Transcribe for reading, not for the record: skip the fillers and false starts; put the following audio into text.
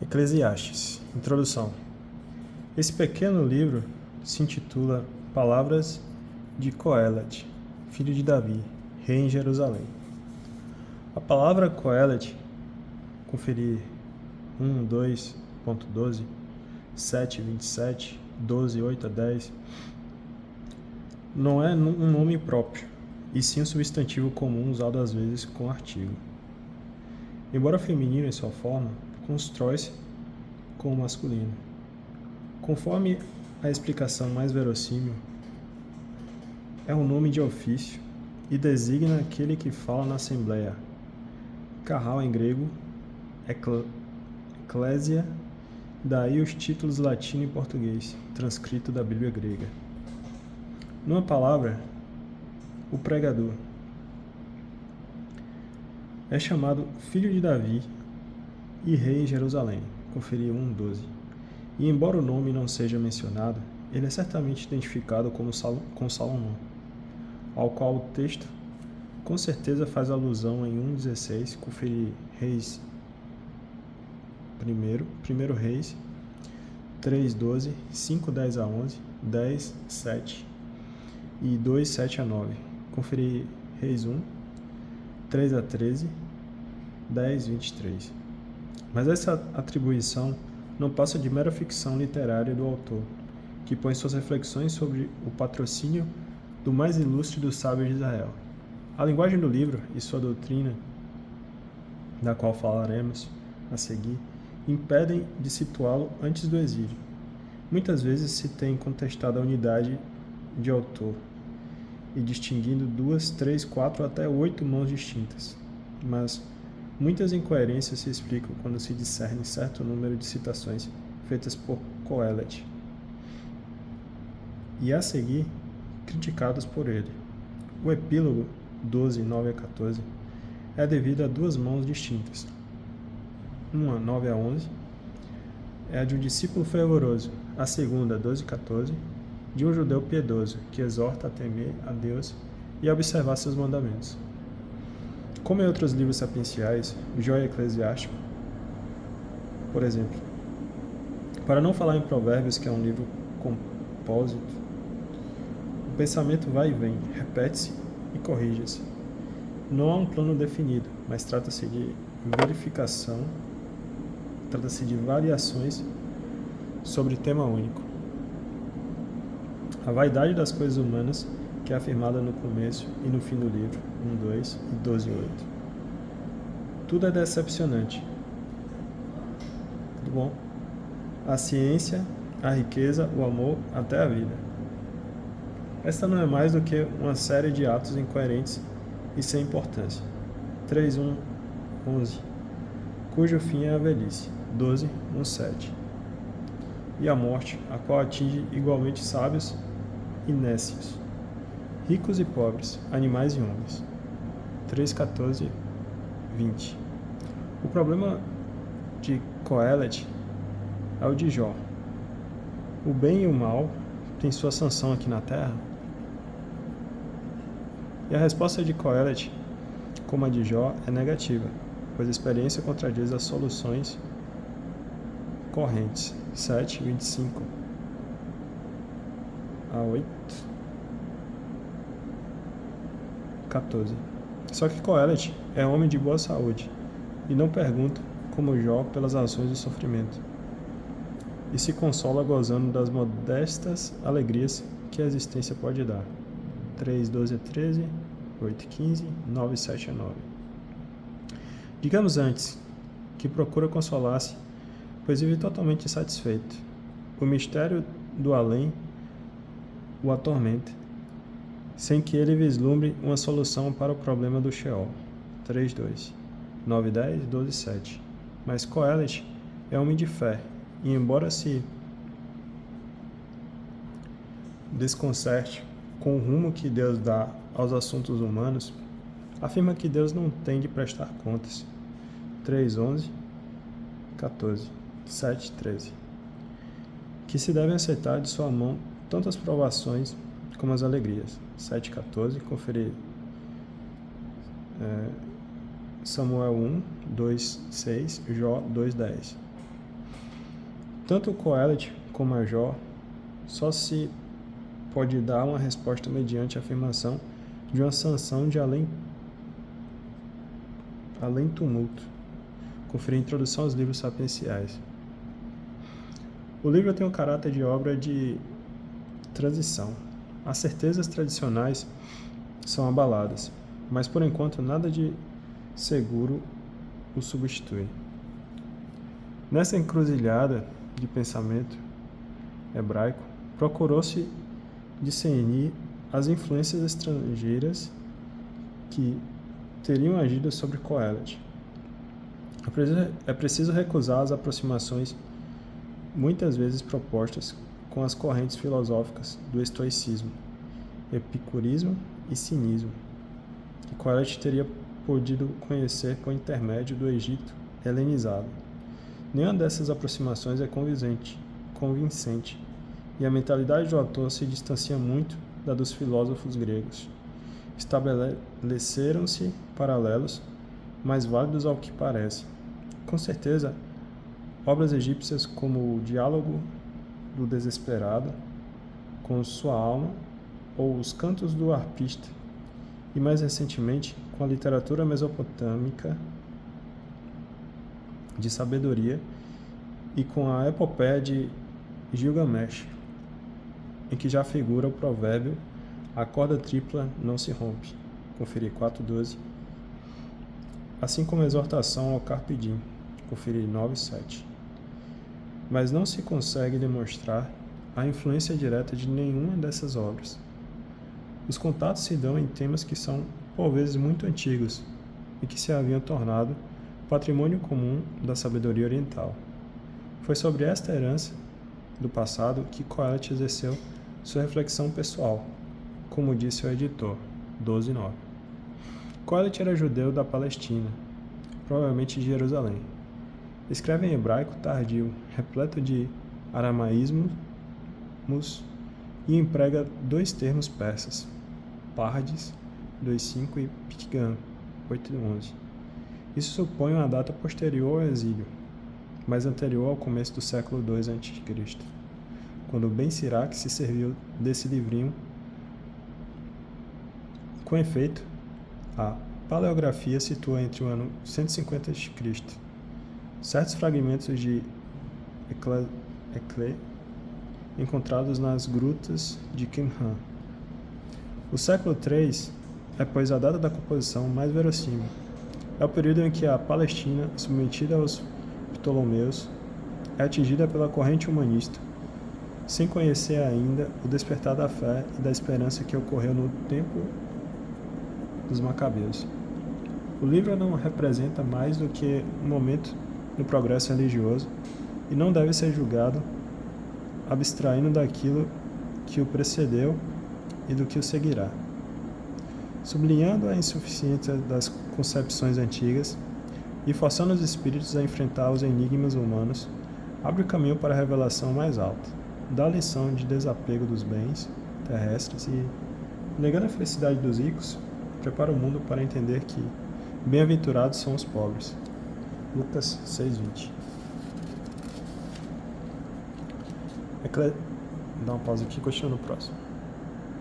Eclesiastes. Introdução. Esse pequeno livro se intitula Palavras de Coelet, filho de Davi, rei em Jerusalém. A palavra Coelet, conferir 1:2.12, 7:27, 12:8-10, não é um nome próprio, e sim um substantivo comum usado às vezes com artigo. Embora feminino em sua forma, constrói-se com o masculino. Conforme a explicação mais verossímil, é um nome de ofício e designa aquele que fala na assembleia. Carral em grego, eclésia, daí os títulos latino e português, transcrito da Bíblia grega. Numa palavra, o pregador é chamado filho de Davi e rei em Jerusalém, conferir 1:12. E embora o nome não seja mencionado, ele é certamente identificado com Salomão, ao qual o texto com certeza faz alusão em 1:16, conferir Reis 1 Reis 3:12, 5:10-11, 10:7 e 2:7-9, conferir Reis 1, 3-13, 10:23. Mas essa atribuição não passa de mera ficção literária do autor, que põe suas reflexões sobre o patrocínio do mais ilustre dos sábios de Israel. A linguagem do livro e sua doutrina, da qual falaremos a seguir, impedem de situá-lo antes do exílio. Muitas vezes se tem contestado a unidade de autor e distinguindo 2, 3, 4 até 8 mãos distintas, mas muitas incoerências se explicam quando se discerne certo número de citações feitas por Coelet e, a seguir, criticadas por ele. O epílogo 12:9-14 é devido a 2 mãos distintas. Uma, 9-11, é a de um discípulo fervoroso, a segunda, 12:14, de um judeu piedoso, que exorta a temer a Deus e a observar seus mandamentos. Como em outros livros sapienciais, Joia Eclesiástico, por exemplo, para não falar em Provérbios, que é um livro compósito, o pensamento vai e vem, repete-se e corrige-se. Não há um plano definido, mas trata-se de verificação, trata-se de variações sobre tema único. A vaidade das coisas humanas, que é afirmada no começo e no fim do livro, 1:2 e 12:8. Tudo é decepcionante. Tudo bom? A ciência, a riqueza, o amor, até a vida. Esta não é mais do que uma série de atos incoerentes e sem importância. 3:1-11, cujo fim é a velhice. 12:1-7. E a morte, a qual atinge igualmente sábios e nécios, ricos e pobres, animais e homens. 3:14-20. O problema de Coelet é o de Jó. O bem e o mal têm sua sanção aqui na terra? E a resposta de Coelet, como a de Jó, é negativa, pois a experiência contradiz as soluções correntes. 7:25-8. 14. Só que Coelet é homem de boa saúde e não pergunta, como Jó, pelas razões do sofrimento, e se consola gozando das modestas alegrias que a existência pode dar. 3:12-13, 8:15, 9:7-9. Digamos antes que procura consolar-se, pois vive totalmente insatisfeito. O mistério do além o atormenta, sem que ele vislumbre uma solução para o problema do Sheol. 3:2, 9:10, 12:7. Mas Coelet é homem de fé, e embora se desconcerte com o rumo que Deus dá aos assuntos humanos, afirma que Deus não tem de prestar contas. 3:11, 14, 7:13. Que se devem aceitar de sua mão tanto as provações como as alegrias. 7:14, conferir Samuel 1:2-6, Jó 2:10. Tanto Coelet como a Jó só se pode dar uma resposta mediante a afirmação de uma sanção de além tumulto. Conferir a introdução aos livros sapienciais. O livro tem um caráter de obra de transição. As certezas tradicionais são abaladas, mas por enquanto nada de seguro o substitui. Nessa encruzilhada de pensamento hebraico, procurou-se discernir as influências estrangeiras que teriam agido sobre Coelet. É preciso recusar as aproximações muitas vezes propostas com as correntes filosóficas do estoicismo, epicurismo e cinismo, que Coelet teria podido conhecer por intermédio do Egito helenizado. Nenhuma dessas aproximações é convincente, e a mentalidade do autor se distancia muito da dos filósofos gregos. Estabeleceram-se paralelos mais válidos ao que parece. Com certeza, obras egípcias como o Diálogo do Desesperado com sua alma ou os Cantos do Arpista, e mais recentemente com a literatura mesopotâmica de sabedoria e com a epopeia de Gilgamesh, em que já figura o provérbio "a corda tripla não se rompe", conferir 4:12, assim como a exortação ao Carpe Diem, conferir 9:7. Mas não se consegue demonstrar a influência direta de nenhuma dessas obras. Os contatos se dão em temas que são, por vezes, muito antigos e que se haviam tornado patrimônio comum da sabedoria oriental. Foi sobre esta herança do passado que Coelet exerceu sua reflexão pessoal, como disse o editor, 12:9. Coelet era judeu da Palestina, provavelmente de Jerusalém. Escreve em hebraico tardio, repleto de aramaísmos, e emprega dois termos persas, Pardes, 2:5 e Pitgam, 8:11. Isso supõe uma data posterior ao exílio, mas anterior ao começo do século II a.C., quando Ben Sirac se serviu desse livrinho. Com efeito, a paleografia situa entre o ano 150 a.C. certos fragmentos de Ecle encontrados nas grutas de Qumran. O século III é, pois, a data da composição mais verossímil. É o período em que a Palestina, submetida aos Ptolomeus, é atingida pela corrente humanista, sem conhecer ainda o despertar da fé e da esperança que ocorreu no tempo dos Macabeus. O livro não representa mais do que um momento no progresso religioso e não deve ser julgado abstraindo daquilo que o precedeu e do que o seguirá. Sublinhando a insuficiência das concepções antigas e forçando os espíritos a enfrentar os enigmas humanos, abre o caminho para a revelação mais alta, dá a lição de desapego dos bens terrestres e, negando a felicidade dos ricos, prepara o mundo para entender que bem-aventurados são os pobres. Lucas 6:20. Dá uma pausa aqui e continua no próximo.